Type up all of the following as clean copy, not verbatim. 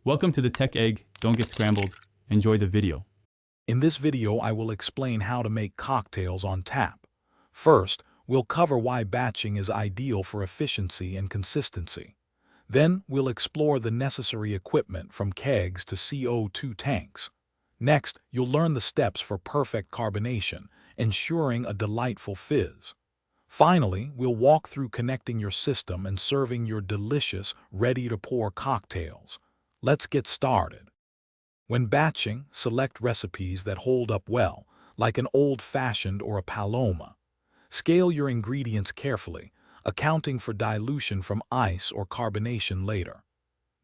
Welcome to the Tech Egg. Don't get scrambled. Enjoy the video. In this video, I will explain how to make cocktails on tap. First, we'll cover why batching is ideal for efficiency and consistency. Then, we'll explore the necessary equipment from kegs to CO2 tanks. Next, you'll learn the steps for perfect carbonation, ensuring a delightful fizz. Finally, we'll walk through connecting your system and serving your delicious, ready-to-pour cocktails. Let's get started. When batching, select recipes that hold up well, like an old-fashioned or a Paloma. Scale your ingredients carefully, accounting for dilution from ice or carbonation later.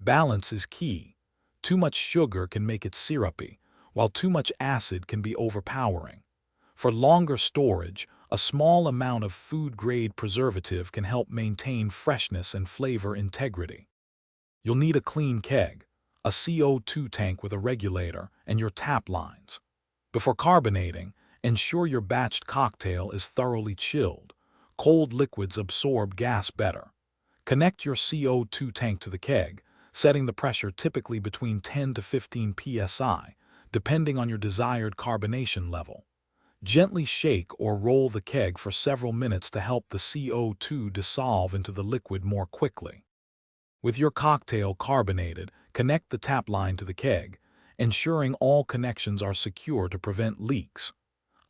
Balance is key. Too much sugar can make it syrupy, while too much acid can be overpowering. For longer storage, a small amount of food-grade preservative can help maintain freshness and flavor integrity. You'll need a clean keg, a CO2 tank with a regulator, and your tap lines. Before carbonating, ensure your batched cocktail is thoroughly chilled. Cold liquids absorb gas better. Connect your CO2 tank to the keg, setting the pressure typically between 10 to 15 psi, depending on your desired carbonation level. Gently shake or roll the keg for several minutes to help the CO2 dissolve into the liquid more quickly. With your cocktail carbonated, connect the tap line to the keg, ensuring all connections are secure to prevent leaks.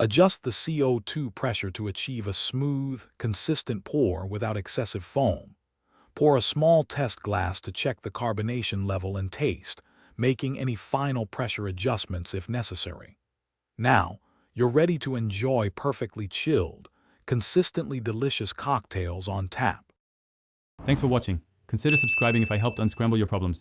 Adjust the CO2 pressure to achieve a smooth, consistent pour without excessive foam. Pour a small test glass to check the carbonation level and taste, making any final pressure adjustments if necessary. Now, you're ready to enjoy perfectly chilled, consistently delicious cocktails on tap. Thanks for watching. Consider subscribing if I helped unscramble your problems.